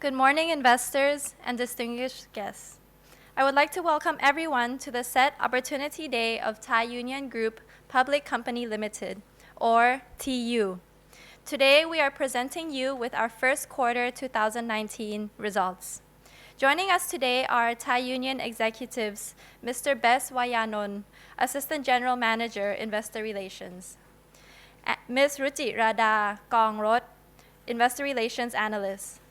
Good morning, investors and distinguished guests. I would like to welcome everyone to the Set Opportunity Day of Thai Union Group Public Company Limited, or TU. Today, we are presenting you with our first quarter 2019 results. Joining us today are Thai Union executives, Mr. Bes Wayanon, Assistant General Manager, Investor Relations, Ms. Ruchi Rada Kongrot, Investor Relations Analyst,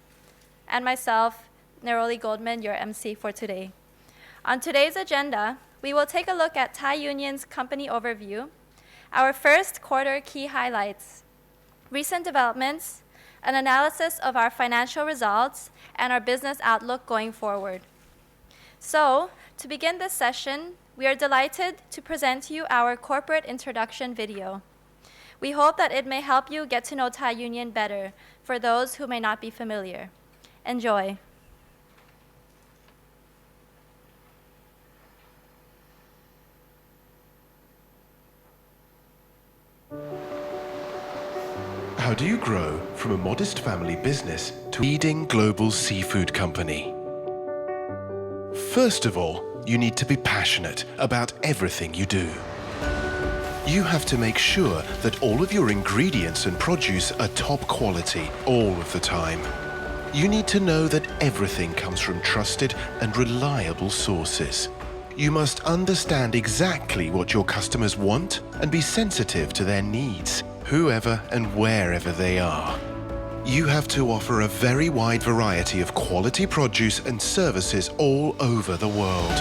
and myself, Neroli Goldman, your MC for today. On today's agenda, we will take a look at Thai Union's company overview, our first quarter key highlights, recent developments, an analysis of our financial results, and our business outlook going forward. So, to begin this session, we are delighted to present to you our corporate introduction video. We hope that it may help you get to know Thai Union better for those who may not be familiar. Enjoy. How do you grow from a modest family business to a leading global seafood company? First of all, you need to be passionate about everything you do. You have to make sure that all of your ingredients and produce are top quality all of the time. You need to know that everything comes from trusted and reliable sources. You must understand exactly what your customers want and be sensitive to their needs, whoever and wherever they are. You have to offer a very wide variety of quality produce and services all over the world.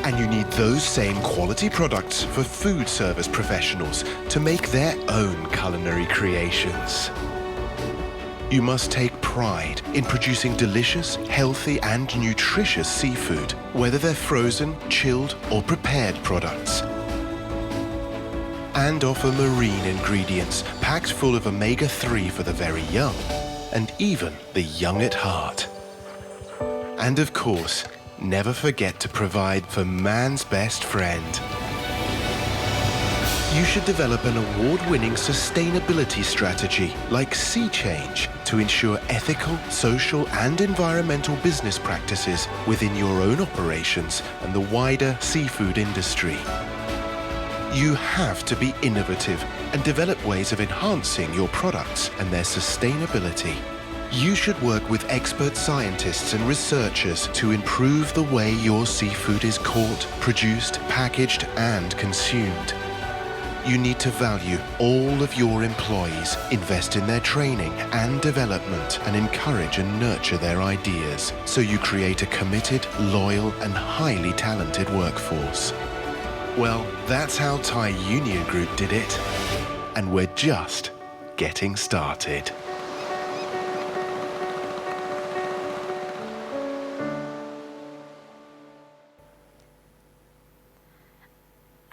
And you need those same quality products for food service professionals to make their own culinary creations. You must take pride in producing delicious, healthy and nutritious seafood, whether they're frozen, chilled or prepared products. And offer marine ingredients packed full of omega-3 for the very young, and even the young at heart. And of course, never forget to provide for man's best friend. You should develop an award-winning sustainability strategy like Sea Change to ensure ethical, social and environmental business practices within your own operations and the wider seafood industry. You have to be innovative and develop ways of enhancing your products and their sustainability. You should work with expert scientists and researchers to improve the way your seafood is caught, produced, packaged and consumed. You need to value all of your employees, invest in their training and development, and encourage and nurture their ideas so you create a committed, loyal, and highly talented workforce. Well, that's how Thai Union Group did it, and we're just getting started.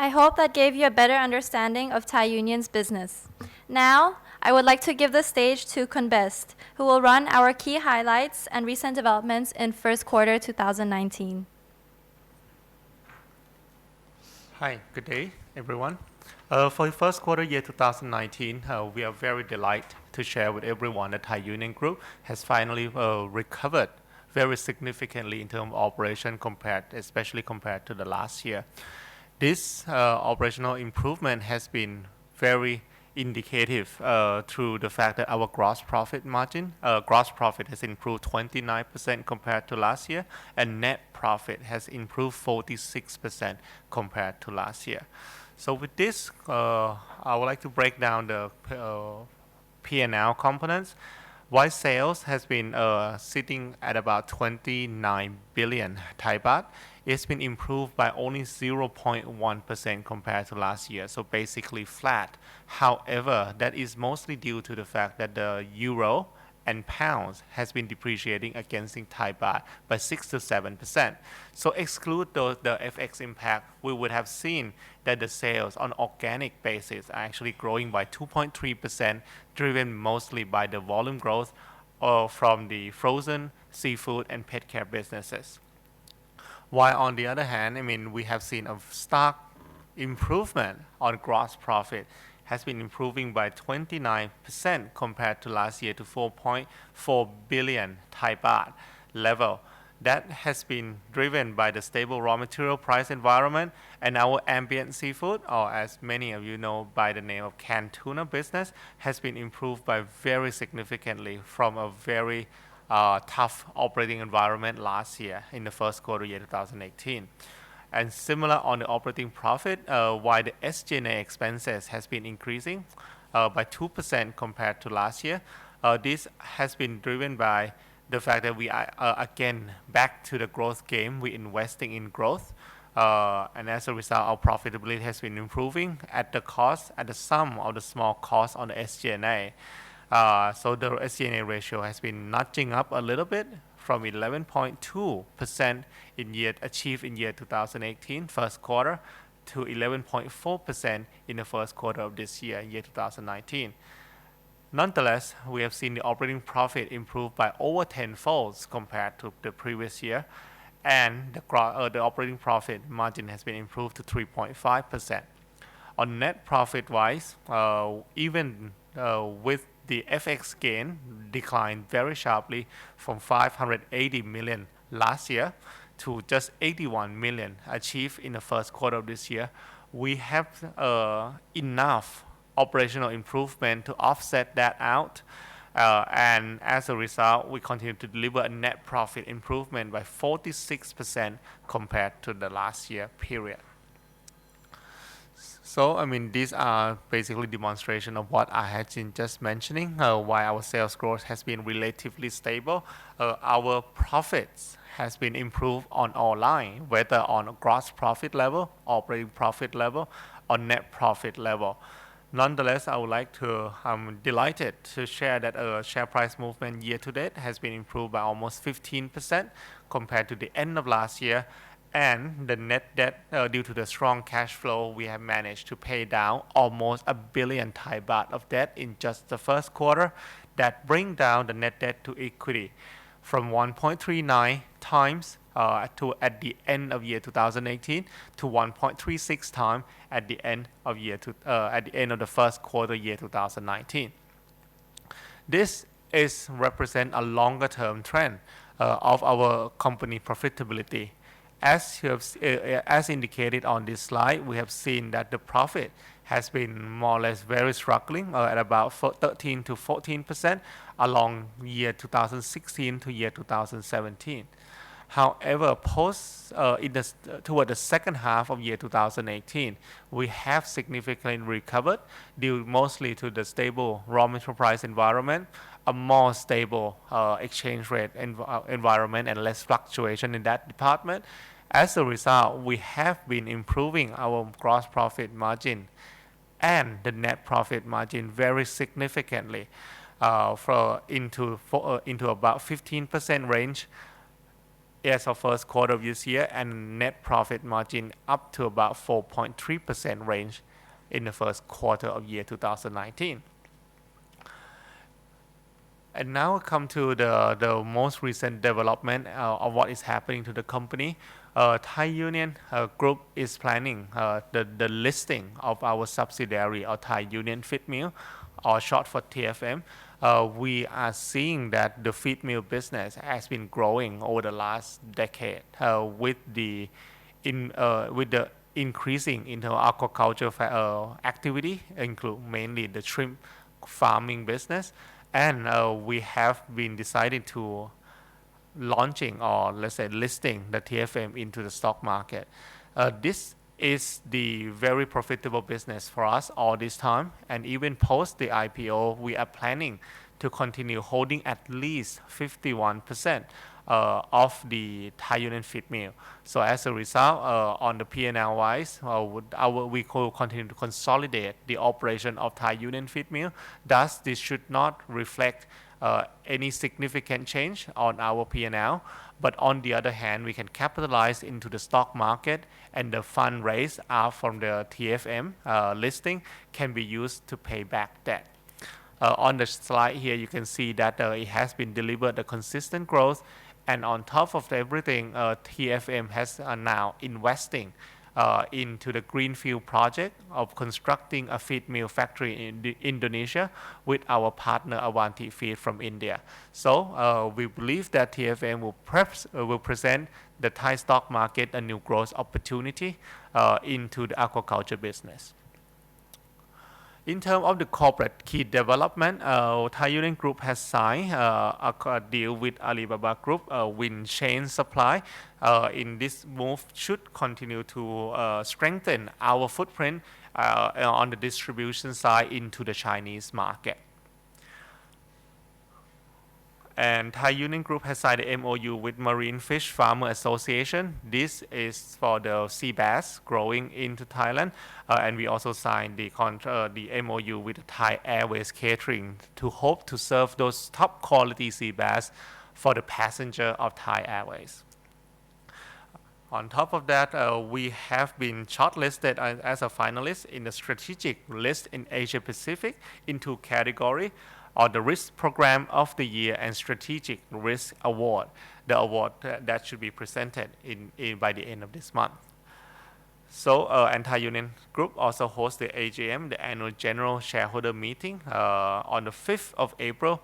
I hope that gave you a better understanding of Thai Union's business. Now, I would like to give the stage to Khun Best, who will run our key highlights and recent developments in first quarter 2019. Hi, good day, everyone. For the first quarter year 2019, we are very delighted to share with everyone that Thai Union Group has finally recovered very significantly in terms of operation especially compared to the last year. This operational improvement has been very indicative through the fact that our gross profit margin, gross profit has improved 29% compared to last year, and net profit has improved 46% compared to last year. So with this, I would like to break down the P&L components. While sales has been sitting at about 29 billion Thai baht, it's been improved by only 0.1% compared to last year, so basically flat. However, that is mostly due to the fact that the euro and pounds has been depreciating against the Thai baht by 6 to 7%. So exclude the FX impact, we would have seen that the sales on organic basis are actually growing by 2.3%, driven mostly by the volume growth from the frozen, seafood and pet care businesses. While on the other hand, we have seen a stark improvement on gross profit has been improving by 29% compared to last year to 4.4 billion Thai baht level. That has been driven by the stable raw material price environment and our ambient seafood, or as many of you know by the name of canned tuna business, has been improved by very significantly from a very tough operating environment last year in the first quarter year 2018. And similar on the operating profit, while the SG&A expenses has been increasing by 2% compared to last year, this has been driven by the fact that we are again back to the growth game. We're investing in growth, and as a result, our profitability has been improving at the sum of the small costs on the SG&A. So the SG&A ratio has been nudging up a little bit from 11.2% achieved in year 2018 first quarter to 11.4% in the first quarter of this year 2019. Nonetheless, we have seen the operating profit improve by over 10 folds compared to the previous year, and the operating profit margin has been improved to 3.5%. On net profit wise, even with the FX gain declined very sharply from 580 million last year to just 81 million achieved in the first quarter of this year, we have enough operational improvement to offset that out, and as a result, we continue to deliver a net profit improvement by 46% compared to the last year period. So, I mean, these are basically demonstration of what I had been just mentioning, why our sales growth has been relatively stable. Our profits has been improved on all lines, whether on gross profit level, operating profit level, or net profit level. Nonetheless, I would like to, I'm delighted to share that share price movement year to date has been improved by almost 15% compared to the end of last year, and the net debt, due to the strong cash flow, we have managed to pay down almost 1 billion Thai baht of debt in just the first quarter. That bring down the net debt to equity from 1.39 times at the end of year 2018 to 1.36 times at the end of the first quarter year 2019. This represent a longer term trend of our company profitability. As indicated on this slide, we have seen that the profit has been more or less very struggling at about 13 to 14% along year 2016 to year 2017. However, toward the second half of year 2018, we have significantly recovered due mostly to the stable raw material price environment, a more stable exchange rate environment, and less fluctuation in that department. As a result, we have been improving our gross profit margin and the net profit margin very significantly into about 15% range as of first quarter of this year, and net profit margin up to about 4.3% range in the first quarter of year 2019. And now we come to the most recent development of what is happening to the company. Thai Union Group is planning the listing of our subsidiary or Thai Union Feed Mill, or short for TFM. We are seeing that the feed mill business has been growing over the last decade with the increasing into aquaculture activity, include mainly the shrimp farming business, and we have been decided to launching, or let's say listing, the TFM into the stock market. This is the very profitable business for us all this time, and even post the IPO, we are planning to continue holding at least 51% of the Thai Union Feed Mill. So as a result, on the P&L wise, we will continue to consolidate the operation of Thai Union Feed Mill. Thus, this should not reflect any significant change on our P&L, but on the other hand, we can capitalize into the stock market, and the fund raised from the TFM listing can be used to pay back debt. On the slide here, you can see that it has been delivered a consistent growth, and on top of everything, TFM has now investing into the greenfield project of constructing a feed mill factory in Indonesia with our partner Avanti Feed from India. So we believe that TFM will present the Thai stock market a new growth opportunity into the aquaculture business. In terms of the corporate key development, Thai Union Group has signed a deal with Alibaba Group, Win Chain Supply. In this move should continue to strengthen our footprint on the distribution side into the Chinese market. And Thai Union Group has signed an MOU with Marine Fish Farmer Association. This is for the sea bass growing into Thailand. And we also signed the MOU with Thai Airways Catering to hope to serve those top quality sea bass for the passenger of Thai Airways. On top of that, we have been shortlisted as a finalist in the strategic list in Asia Pacific in two categories, on the Risk Program of the Year and Strategic Risk Award, the award that should be presented by the end of this month. So, Thai Union Group also hosts the AGM, the Annual General Shareholder Meeting, on the 5th of April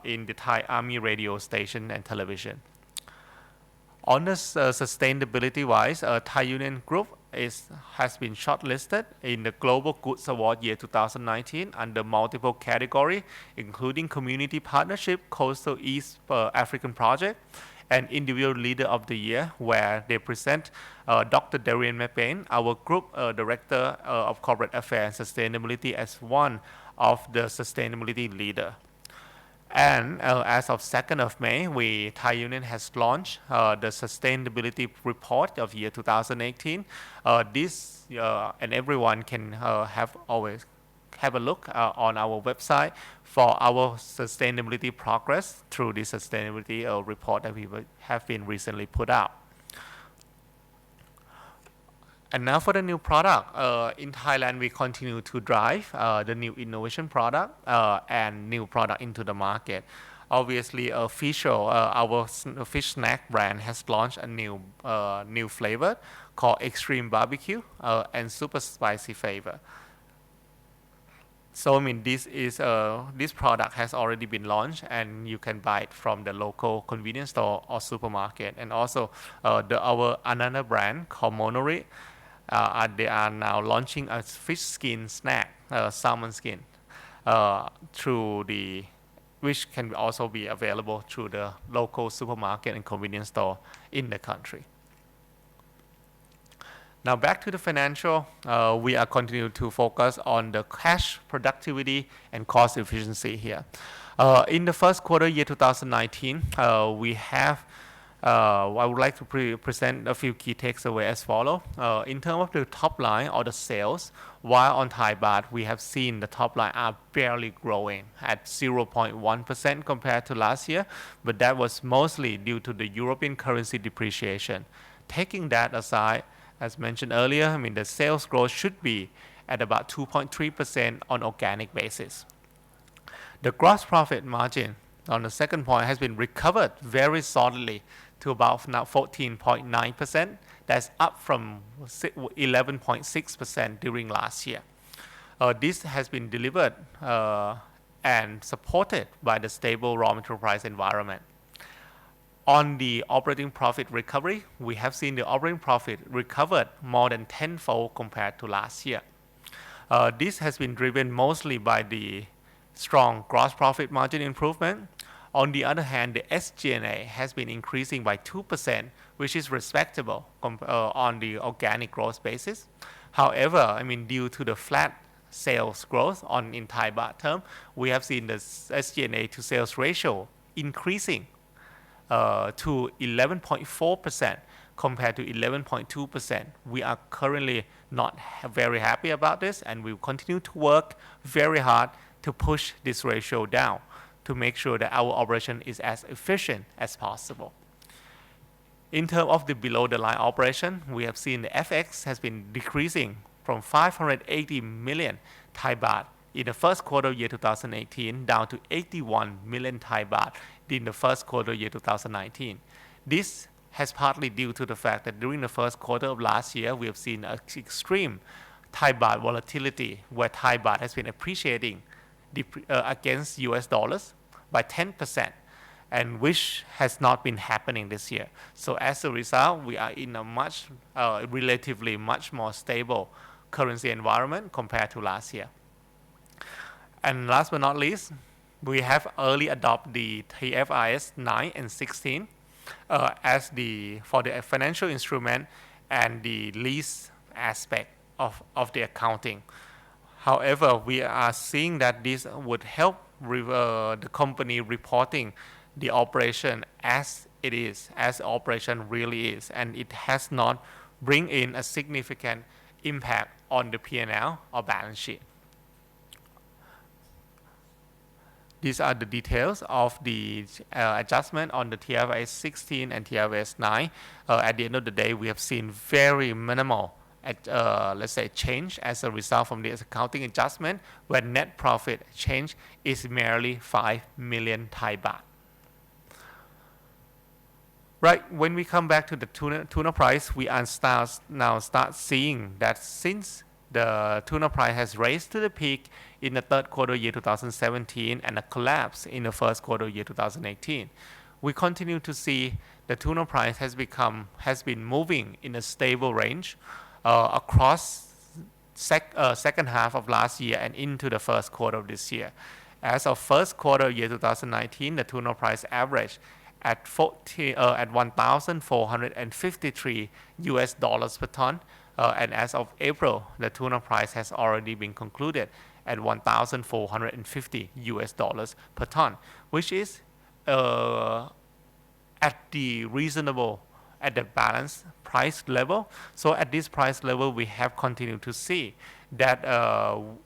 in the Thai Army radio station and television. On the sustainability-wise, Thai Union Group has been shortlisted in the Global Goods Award year 2019 under multiple categories, including Community Partnership, Coastal East African Project, and Individual Leader of the Year, where they present Dr. Darian Mepane, our Group Director of Corporate Affairs and Sustainability, as one of the Sustainability Leader. And as of 2nd of May, Thai Union has launched the Sustainability Report of year 2018. This and everyone can always have a look on our website for our sustainability progress through the sustainability report that we have been recently put out. And now for the new product. In Thailand, we continue to drive the new innovation product and new product into the market. Obviously, official, our fish snack brand has launched a new flavor called Extreme Barbecue and Super Spicy flavor. So I mean, this product has already been launched, and you can buy it from the local convenience store or supermarket. And also, our another brand called Monori. They are now launching a fish skin snack, salmon skin, which can also be available through the local supermarket and convenience store in the country. Now back to the financial, we are continuing to focus on the cash productivity and cost efficiency here. In the first quarter year 2019, we have I would like to present a few key takeaways as follows. In terms of the top line or the sales, while on Thai baht, we have seen the top line are barely growing at 0.1% compared to last year, but that was mostly due to the European currency depreciation. Taking that aside, as mentioned earlier, I mean the sales growth should be at about 2.3% on organic basis. The gross profit margin on the second point has been recovered very solidly to about now 14.9%. That's up from 11.6% during last year. This has been delivered and supported by the stable raw material price environment. On the operating profit recovery, we have seen the operating profit recovered more than tenfold compared to last year. This has been driven mostly by the strong gross profit margin improvement. On the other hand, the SG&A has been increasing by 2%, which is respectable on the organic growth basis. However, I mean, due to the flat sales growth in Thai baht term, we have seen the SG&A to sales ratio increasing to 11.4% compared to 11.2%. We are currently not very happy about this, and we will continue to work very hard to push this ratio down to make sure that our operation is as efficient as possible. In terms of the below the line operation, we have seen the FX has been decreasing from 580 million Thai baht in the first quarter year 2018 down to 81 million Thai baht in the first quarter year 2019. This has partly due to the fact that during the first quarter of last year, we have seen an extreme Thai baht volatility, where Thai baht has been appreciating against US dollars by 10%, and which has not been happening this year. So as a result, we are in a relatively much more stable currency environment compared to last year. And last but not least, we have early adopted the TFRS 9 and 16 for the financial instrument and the lease aspect of the accounting. However, we are seeing that this would help the company reporting the operation as it is, as operation really is, and it has not bring in a significant impact on the P&L or balance sheet. These are the details of the adjustment on the TFRS 16 and TFRS 9. At the end of the day, we have seen very minimal let's say change as a result from this accounting adjustment, where net profit change is merely 5 million Thai baht. Right, when we come back to the tuna price, we are now start seeing that since the tuna price has raised to the peak in the third quarter year 2017 and a collapse in the first quarter year 2018, we continue to see the tuna price has been moving in a stable range across second half of last year and into the first quarter of this year. As of first quarter year 2019, the tuna price averaged at 1,453 US dollars per ton, and as of April, the tuna price has already been concluded at 1,450 US dollars per ton, which is at the balanced price level. So at this price level, we have continued to see that our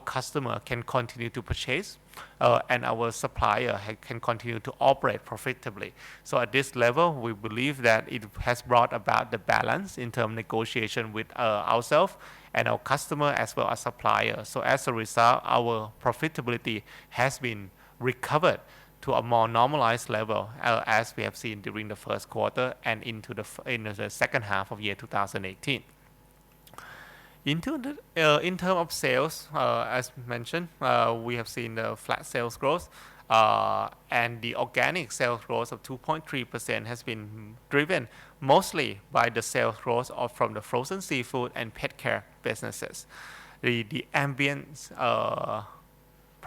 customer can continue to purchase and our supplier can continue to operate profitably. So at this level, we believe that it has brought about the balance in terms of negotiation with ourselves and our customer as well as supplier. So as a result, our profitability has been recovered to a more normalized level as we have seen during the first quarter and into the second half of year 2018. In terms of sales, as mentioned, we have seen the flat sales growth, and the organic sales growth of 2.3% has been driven mostly by the sales growth from the frozen seafood and pet care businesses. The ambient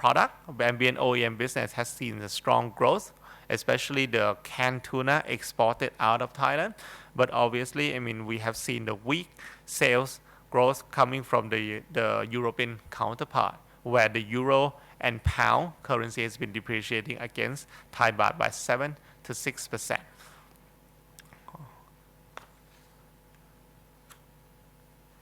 ambient OEM business has seen a strong growth, especially the canned tuna exported out of Thailand. But obviously, we have seen the weak sales growth coming from the European counterpart, where the euro and pound currency has been depreciating against Thai baht by 7 to 6%.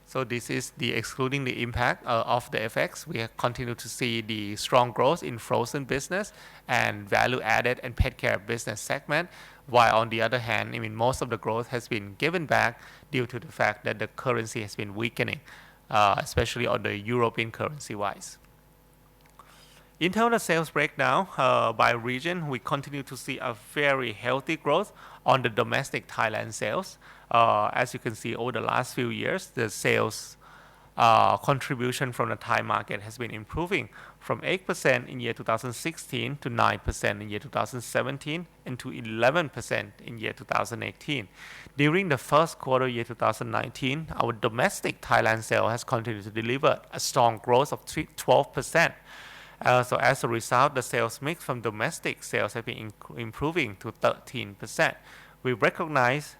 So this is excluding the impact of the FX. We continue to see the strong growth in frozen business and value-added and pet care business segment, while on the other hand, most of the growth has been given back due to the fact that the currency has been weakening, especially on the European currency-wise. In terms of sales breakdown by region, we continue to see a very healthy growth on the domestic Thailand sales. As you can see, over the last few years, the sales contribution from the Thai market has been improving from 8% in year 2016 to 9% in year 2017 and to 11% in year 2018. During the first quarter year 2019, our domestic Thailand sale has continued to deliver a strong growth of 12%. So as a result, the sales mix from domestic sales have been improving to 13%. We recognize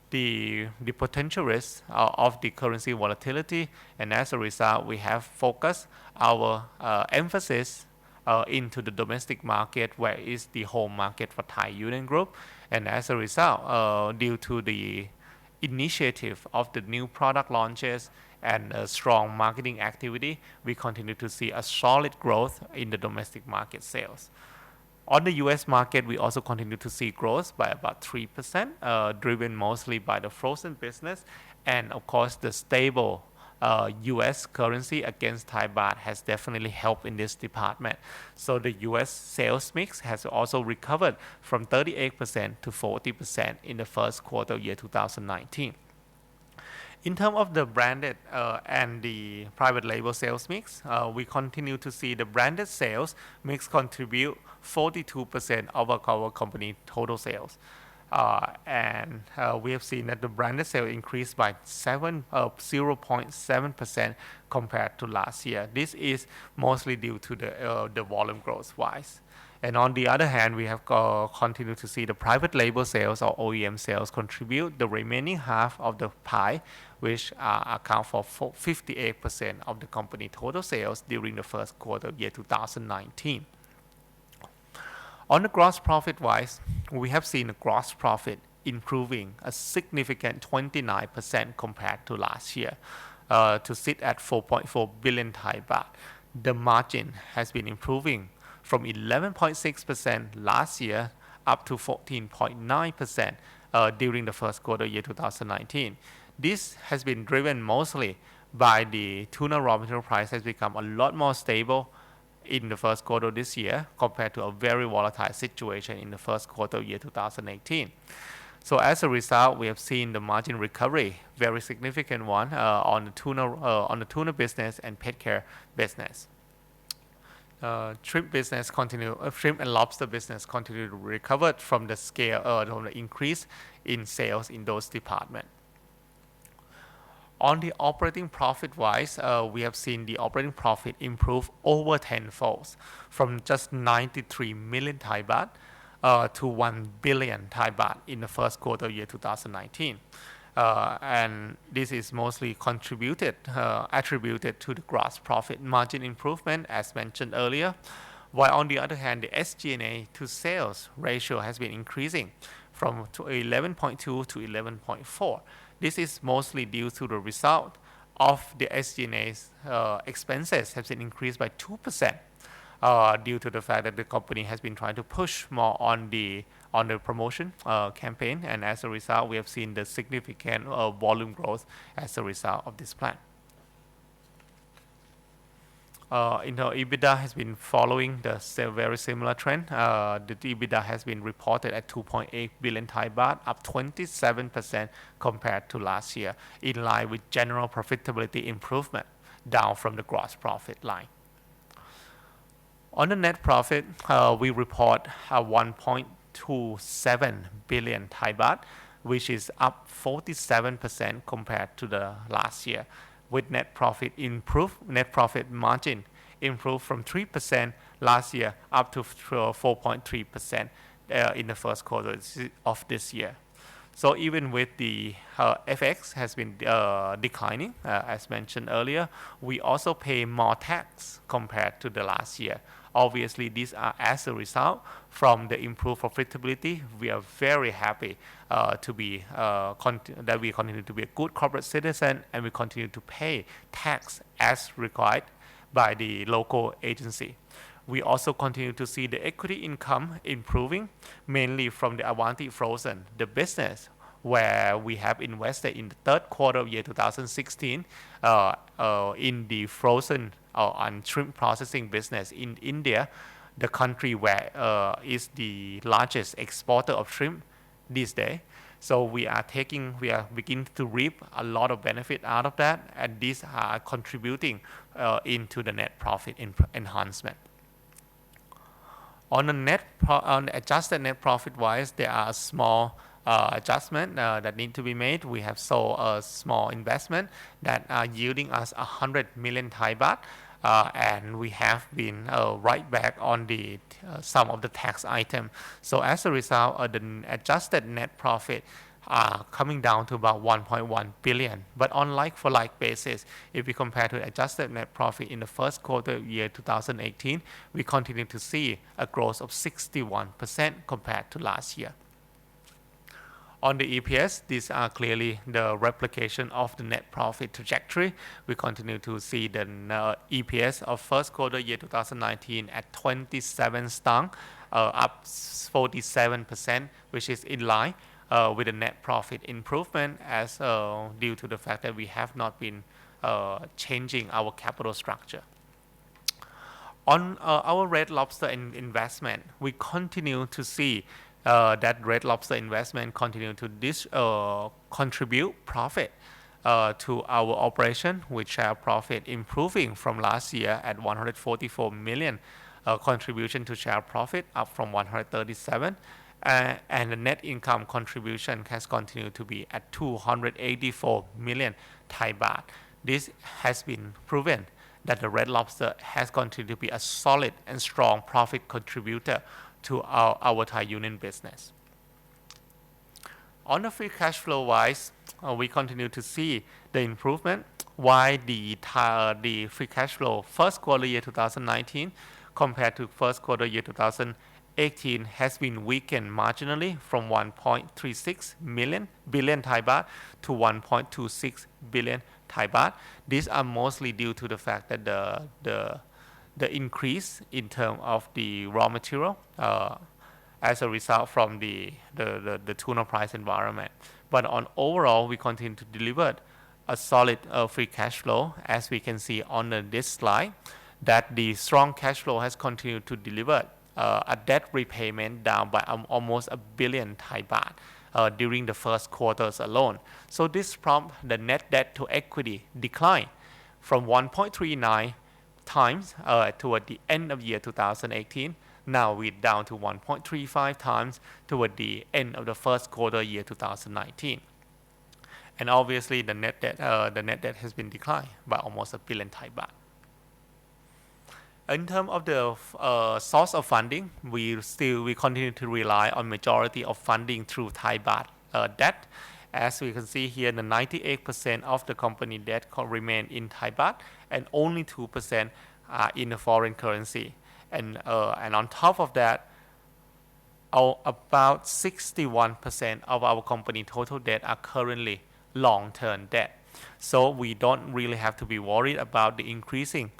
the potential risk of the currency volatility, and as a result, we have focused our emphasis into the domestic market, where is the home market for Thai Union Group. And as a result, due to the initiative of the new product launches and strong marketing activity, we continue to see a solid growth in the domestic market sales. On the US market, we also continue to see growth by about 3%, driven mostly by the frozen business and, of course, the stable US currency against Thai baht has definitely helped in this department. So the US sales mix has also recovered from 38% to 40% in the first quarter of year 2019. In terms of the branded and the private label sales mix, we continue to see the branded sales mix contribute 42% of our company total sales. And we have seen that the branded sale increased by 0.7% compared to last year. This is mostly due to the volume growth wise. And on the other hand, we have continued to see the private label sales or OEM sales contribute the remaining half of the pie, which account for 58% of the company total sales during the first quarter of year 2019. On the gross profit wise, we have seen the gross profit improving a significant 29% compared to last year to sit at 4.4 billion Thai baht. The margin has been improving from 11.6% last year up to 14.9% during the first quarter year 2019. This has been driven mostly by the tuna raw material price has become a lot more stable in the first quarter of this year compared to a very volatile situation in the first quarter of year 2018. So as a result, we have seen the margin recovery, very significant one on the tuna business and pet care business. Shrimp and lobster business continue to recover from the from the increase in sales in those departments. On the operating profit wise, we have seen the operating profit improve over tenfold from just 93 million Thai baht to 1 billion Thai baht in the first quarter of year 2019. And this is mostly attributed to the gross profit margin improvement as mentioned earlier, while on the other hand the SG&A to sales ratio has been increasing from 11.2 to 11.4. This is mostly due to the result of the SG&A's expenses have been increased by 2% due to the fact that the company has been trying to push more on the promotion campaign, and as a result we have seen the significant volume growth as a result of this plan. EBITDA has been following the very similar trend. The EBITDA has been reported at 2.8 billion Thai baht, up 27% compared to last year, in line with general profitability improvement, down from the gross profit line. On the net profit, we report 1.27 billion Thai baht, which is up 47% compared to the last year, with net profit margin improved from 3% last year up to 4.3% in the first quarter of this year. So even with the FX has been declining, as mentioned earlier, we also pay more tax compared to the last year. Obviously, these are as a result from the improved profitability. We are very happy that we continue to be a good corporate citizen, and we continue to pay tax as required by the local agency. We also continue to see the equity income improving, mainly from the Avanti Frozen, the business where we have invested in the third quarter of year 2016 in the frozen and shrimp processing business in India, the country where is the largest exporter of shrimp these days. So we are beginning to reap a lot of benefit out of that, and these are contributing into the net profit enhancement. On the adjusted net profit wise, there are a small adjustment that need to be made. We have sold a small investment that are yielding us 100 million Thai baht, and we have been right back on the some of the tax item. So as a result, the adjusted net profit coming down to about 1.1 billion. But on like-for-like basis, if we compare to adjusted net profit in the first quarter of year 2018, we continue to see a growth of 61% compared to last year. On the EPS, these are clearly the replication of the net profit trajectory. We continue to see the EPS of first quarter year 2019 at 27 stang, up 47%, which is in line with the net profit improvement as due to the fact that we have not been changing our capital structure. On our Red Lobster investment, we continue to see that Red Lobster investment continue to contribute profit to our operation, with share profit improving from last year at 144 million contribution to share profit, up from 137, and the net income contribution has continued to be at 284 million Thai baht. This has been proven that the Red Lobster has continued to be a solid and strong profit contributor to our Thai Union business. On the free cash flow wise, we continue to see the improvement, while the free cash flow first quarter year 2019 compared to first quarter year 2018 has been weakened marginally from 1.36 billion Thai baht to 1.26 billion Thai baht. These are mostly due to the fact that the increase in terms of the raw material as a result from the tuna price environment. But on overall, we continue to deliver a solid free cash flow, as we can see on this slide, that the strong cash flow has continued to deliver a debt repayment down by almost 1 billion Thai baht during the first quarters alone. So this prompt the net debt to equity decline from 1.39 times toward the end of year 2018. Now we're down to 1.35 times toward the end of the first quarter year 2019. And obviously the net debt has been declined by almost 1 billion Thai baht. In terms of the source of funding, we continue to rely on majority of funding through Thai baht debt. As we can see here, the 98% of the company debt remain in Thai baht, and only 2% are in the foreign currency. And on top of that, about 61% of our company total debt are currently long-term debt. So we don't really have to be worried about the increasing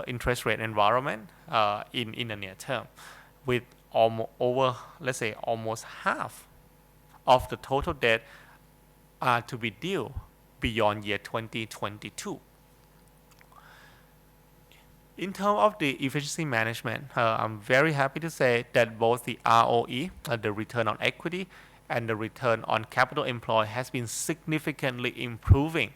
interest rate environment in the near term, with almost half of the total debt are to be due beyond year 2022. In terms of the efficiency management, I'm very happy to say that both the ROE, the return on equity, and the return on capital employed has been significantly improving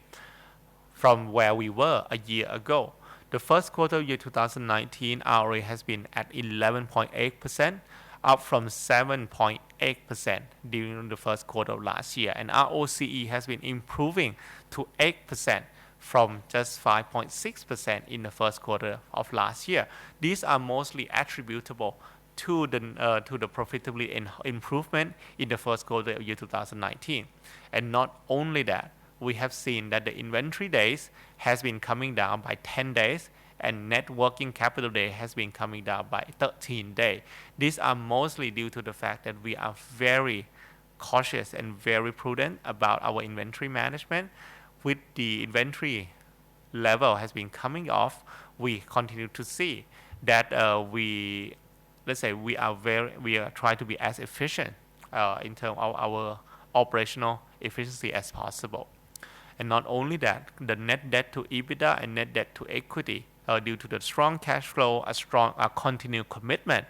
from where we were a year ago. The first quarter of year 2019 ROE has been at 11.8%, up from 7.8% during the first quarter of last year, and ROCE has been improving to 8% from just 5.6% in the first quarter of last year. These are mostly attributable to the profitability improvement in the first quarter of year 2019. And not only that, we have seen that the inventory days has been coming down by 10 days, and net working capital day has been coming down by 13 days. These are mostly due to the fact that we are very cautious and very prudent about our inventory management. With the inventory level has been coming off, we continue to see that we are trying to be as efficient in terms of our operational efficiency as possible. And not only that, the net debt to EBITDA and net debt to equity, due to the strong cash flow, a continued commitment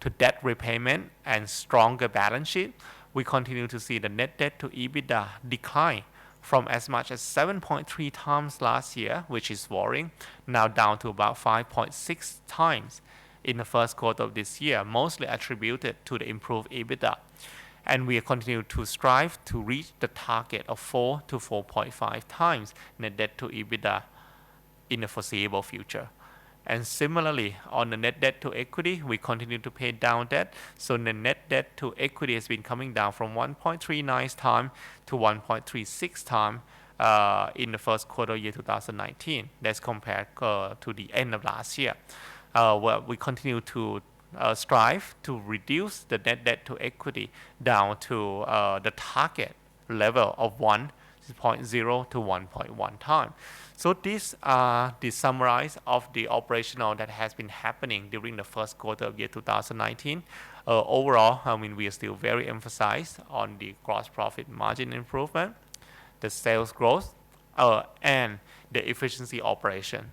to debt repayment and stronger balance sheet, we continue to see the net debt to EBITDA decline from as much as 7.3 times last year, which is worrying, now down to about 5.6 times in the first quarter of this year, mostly attributed to the improved EBITDA. And we continue to strive to reach the target of 4 to 4.5 times net debt to EBITDA in the foreseeable future. And similarly, on the net debt to equity, we continue to pay down debt. So the net debt to equity has been coming down from 1.39 times to 1.36 times in the first quarter year 2019. That's compared to the end of last year. Where we continue to strive to reduce the net debt to equity down to the target level of 1.0 to 1.1 times. So these are the summarize of the operational that has been happening during the first quarter of year 2019. Overall, we are still very emphasized on the gross profit margin improvement, the sales growth and the efficient operation.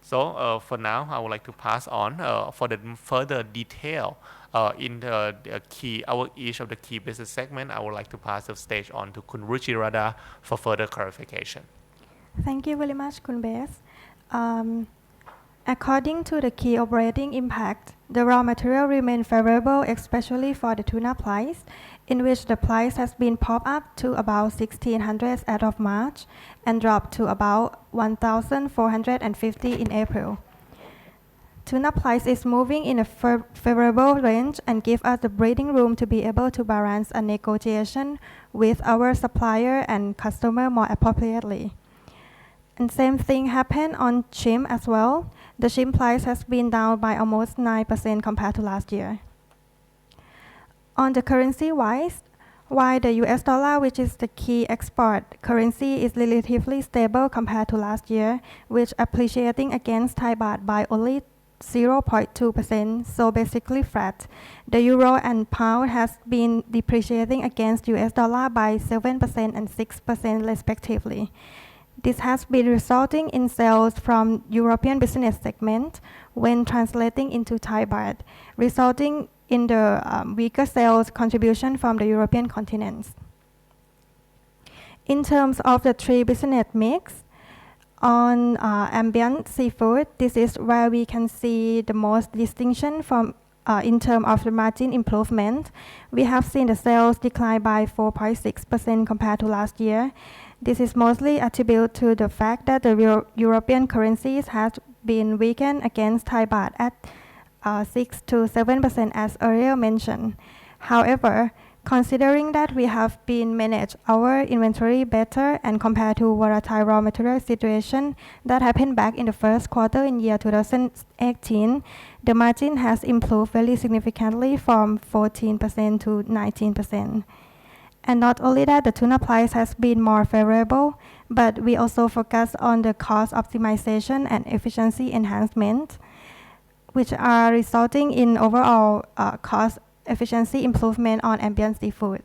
So for now, I would like to pass on for the further detail in the each of the key business segment. I would like to pass the stage on to Kun Ruchirada for further clarification. Thank you very much, Kun Bes. According to the key operating impact, the raw material remained favorable, especially for the tuna price, in which the price has been popped up to about 1,600 as of March and dropped to about 1,450 in April. Tuna price is moving in a favorable range and give us the breathing room to be able to balance a negotiation with our supplier and customer more appropriately. And same thing happened on shrimp as well. The shrimp price has been down by almost 9% compared to last year. On the currency wise, while the US dollar, which is the key export currency, is relatively stable compared to last year, which appreciating against Thai baht by only 0.2%, so basically flat. The euro and pound has been depreciating against US dollar by 7% and 6% respectively. This has been resulting in sales from European business segment when translating into Thai baht, resulting in the weaker sales contribution from the European continents. In terms of the three business mix, on ambient seafood, this is where we can see the most distinction from in terms of the margin improvement. We have seen the sales decline by 4.6% compared to last year. This is mostly attributed to the fact that the European currencies has been weakened against Thai baht at 6 to 7% as earlier mentioned. However, considering that we have been managed our inventory better and compared to volatile raw material situation that happened back in the first quarter in year 2018, the margin has improved very significantly from 14% to 19%. And not only that, the tuna price has been more favorable, but we also focus on the cost optimization and efficiency enhancement, which are resulting in overall cost efficiency improvement on ambient seafood.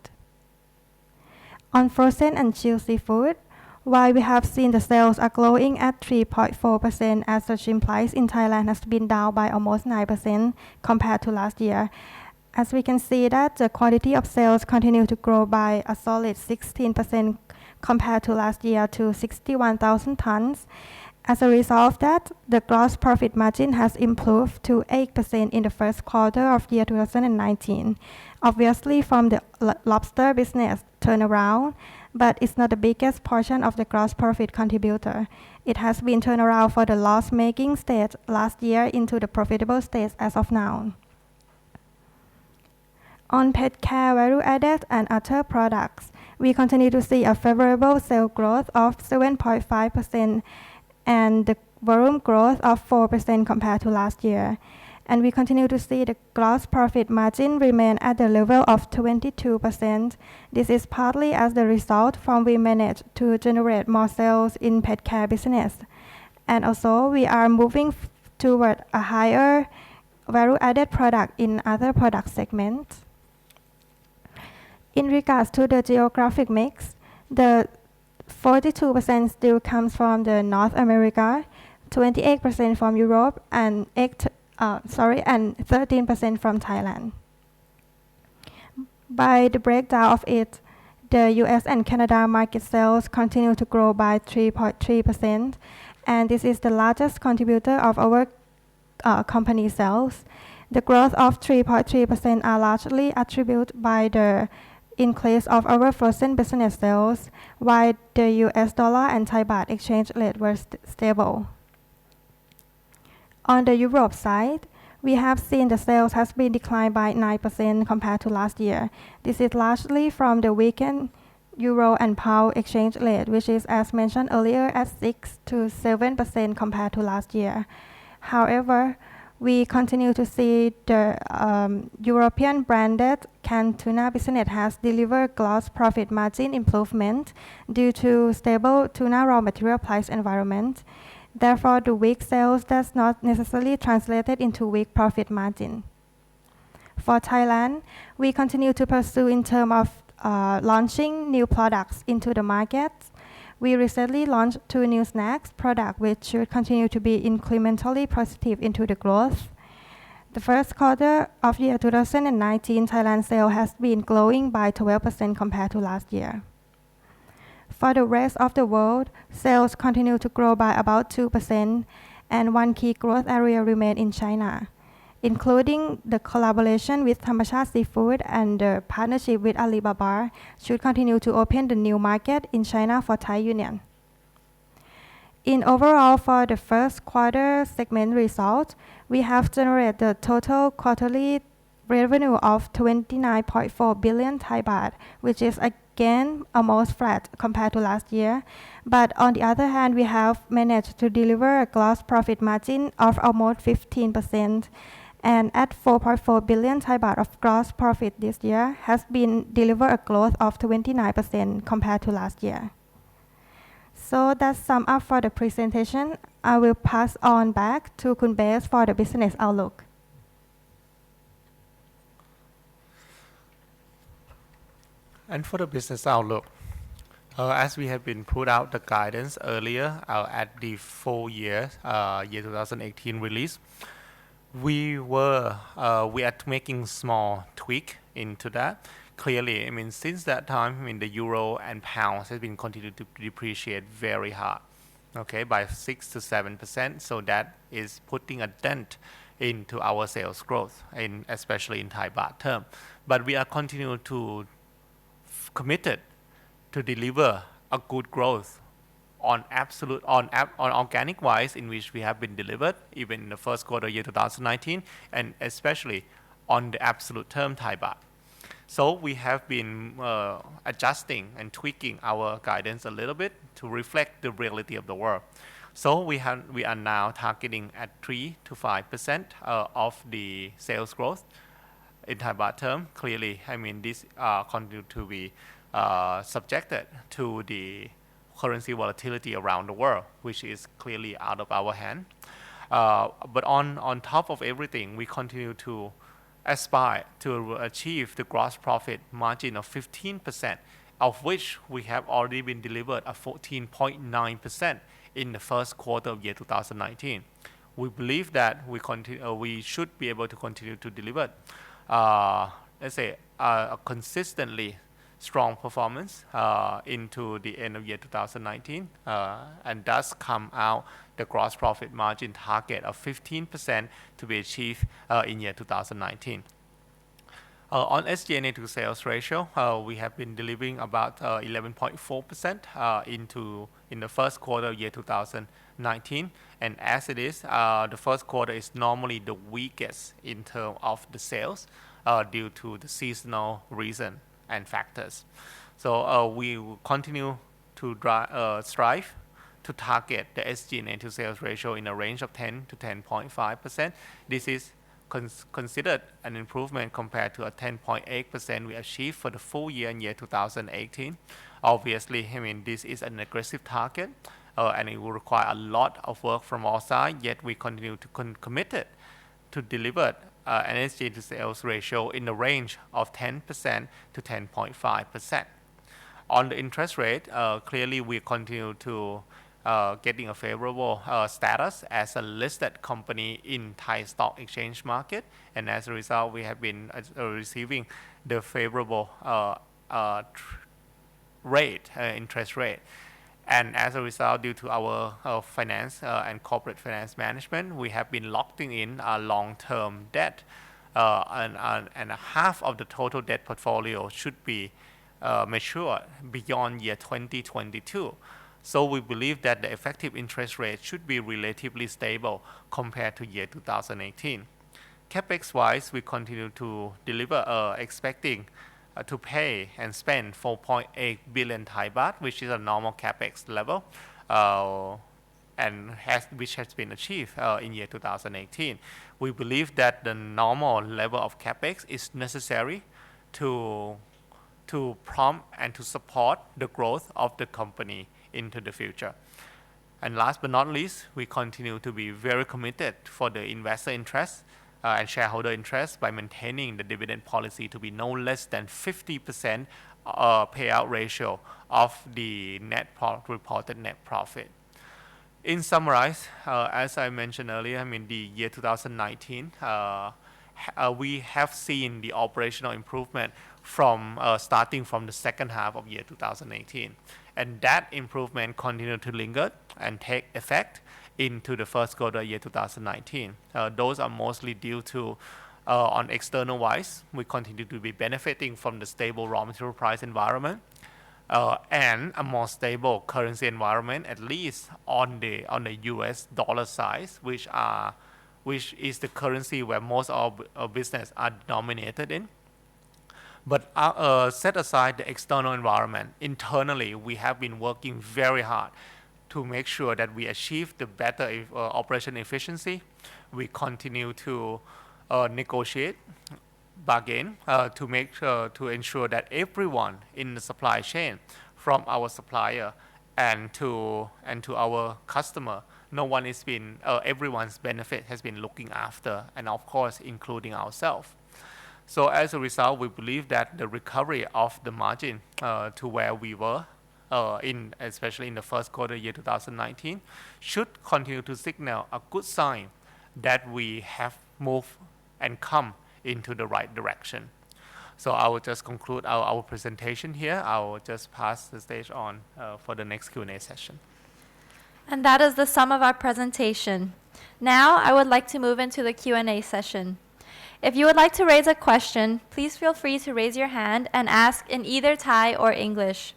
On frozen and chilled seafood, while we have seen the sales are growing at 3.4% as the shrimp price in Thailand has been down by almost 9% compared to last year. As we can see that the quantity of sales continue to grow by a solid 16% compared to last year to 61,000 tons. As a result of that, the gross profit margin has improved to 8% in the first quarter of year 2019. Obviously from the lobster business turnaround, but it's not the biggest portion of the gross profit contributor. It has been turned around for the loss-making stage last year into the profitable stage as of now. On pet care, value-added and other products, we continue to see a favorable sales growth of 7.5% and the volume growth of 4% compared to last year. And we continue to see the gross profit margin remain at the level of 22%. This is partly as the result from we managed to generate more sales in pet care business. And also we are moving toward a higher value-added product in other product segments. In regards to the geographic mix, the 42% still comes from the North America, 28% from Europe, and 13% from Thailand. By the breakdown of it, the US and Canada market sales continue to grow by 3.3%, and this is the largest contributor of our company sales. The growth of 3.3% are largely attributed by the increase of our frozen business sales, while the US dollar and Thai baht exchange rate were stable. On the Europe side, we have seen the sales has been declined by 9% compared to last year. This is largely from the weakened euro and pound exchange rate, which is as mentioned earlier at 6 to 7% compared to last year. However, we continue to see the European branded canned tuna business has delivered gross profit margin improvement due to stable tuna raw material price environment. Therefore, the weak sales does not necessarily translated into weak profit margin. For Thailand, we continue to pursue in terms of launching new products into the market. We recently launched 2 new snacks products which should continue to be incrementally positive into the growth. The first quarter of year 2019, Thailand sales has been growing by 12% compared to last year. For the rest of the world, sales continue to grow by about 2%, and one key growth area remains in China, including the collaboration with Thamachat Seafood and the partnership with Alibaba should continue to open the new market in China for Thai Union. In overall, for the first quarter segment results, we have generated the total quarterly revenue of 29.4 billion Thai baht, which is again almost flat compared to last year. But on the other hand, we have managed to deliver a gross profit margin of almost 15%, and at 4.4 billion Thai baht of gross profit this year has been delivered a growth of 29% compared to last year. So that's sum up for the presentation. I will pass on back to Kun Bes for the business outlook. And for the business outlook, as we have been put out the guidance earlier at the full year 2018 release, we are making small tweak into that. Clearly, since that time, the euro and pounds has been continued to depreciate very hard, okay, by 6 to 7%. So that is putting a dent into our sales growth, especially in Thai baht term. But we are continuing to committed to deliver a good growth on organic wise, in which we have been delivered even in the first quarter year 2019, and especially on the absolute term Thai baht. So we have been adjusting and tweaking our guidance a little bit to reflect the reality of the world. So we are now targeting at 3 to 5% of the sales growth in Thai baht term. Clearly, this continue to be subjected to the currency volatility around the world, which is clearly out of our hand. But on top of everything, we continue to aspire to achieve the gross profit margin of 15%, of which we have already been delivered a 14.9% in the first quarter of year 2019. We believe that we should be able to continue to deliver, a consistently strong performance into the end of year 2019, and thus come out the gross profit margin target of 15% to be achieved in year 2019. On SG&A to sales ratio, we have been delivering about 11.4% in the first quarter of year 2019, and as it is, the first quarter is normally the weakest in terms of the sales due to the seasonal reason and factors. So we will continue to strive to target the SG&A to sales ratio in a range of 10 to 10.5%. This is considered an improvement compared to a 10.8% we achieved for the full year in year 2018. Obviously, this is an aggressive target, and it will require a lot of work from our side, yet we continue to committed to deliver an SG&A to sales ratio in the range of 10% to 10.5%. On the interest rate, clearly we continue to getting a favorable status as a listed company in Thai stock exchange market, and as a result, we have been receiving the favorable interest rate. And as a result, due to our finance and corporate finance management, we have been locking in a long-term debt, and half of the total debt portfolio should be matured beyond year 2022. So we believe that the effective interest rate should be relatively stable compared to year 2018. Capex wise, we continue to deliver, expecting to pay and spend 4.8 billion Thai baht, which is a normal capex level, which has been achieved in year 2018. We believe that the normal level of capex is necessary to prompt and to support the growth of the company into the future. And last but not least, we continue to be very committed for the investor interest and shareholder interest by maintaining the dividend policy to be no less than 50% payout ratio of the reported net profit. In summarize, as I mentioned earlier, the year 2019, we have seen the operational improvement from starting from the second half of year 2018, and that improvement continued to linger and take effect into the first quarter year 2019. Those are mostly due to on external wise, we continue to be benefiting from the stable raw material price environment and a more stable currency environment, at least on the US dollar side, which is the currency where most of our business are denominated in. But set aside the external environment, internally we have been working very hard to make sure that we achieve the better operation efficiency. We continue to negotiate, bargain to ensure that everyone in the supply chain, from our supplier and to our customer, everyone's benefit has been looking after, and of course including ourselves. So as a result, we believe that the recovery of the margin to where we were especially in the first quarter year 2019 should continue to signal a good sign that we have moved and come into the right direction. So I will just conclude our presentation here. I will just pass the stage on for the next Q&A session. And that is the sum of our presentation. Now I would like to move into the Q&A session. If you would like to raise a question, please feel free to raise your hand and ask in either Thai or English.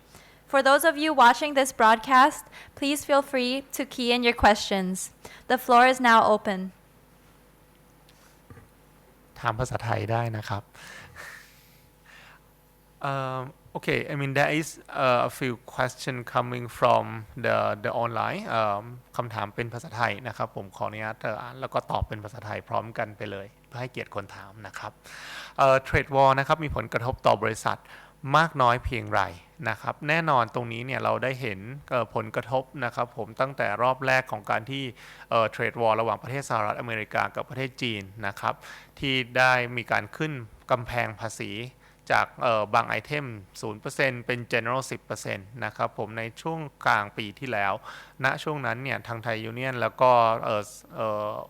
For those of you watching this broadcast, please feel free to key in your questions. The floor is now open. ถามภาษาไทยได้นะครับ Okay, there is a few questions coming from the online คำถามเป็นภาษาไทยนะครับผมขออนุญาตอ่านแล้วก็ตอบเป็นภาษาไทยพร้อมกันไปเลยเพื่อให้เกียรติคนถามนะครับTrade War นะครับมีผลกระทบต่อบริษัทมากน้อยเพียงไรนะครับแน่นอนตรงนี้เนี่ยเราได้เห็นผลกระทบนะครับผมตั้งแต่รอบแรกของการที่เทรดวอร์ระหว่างประเทศสหรัฐอเมริกากับประเทศจีนนะครับที่ได้มีการขึ้นกำแพงภาษีจากบางไอเทม 0% เป็น general 10% นะครับผมในช่วงกลางปีที่แล้วณช่วงนั้นเนี่ยทางไทยยูเนียนแล้วก็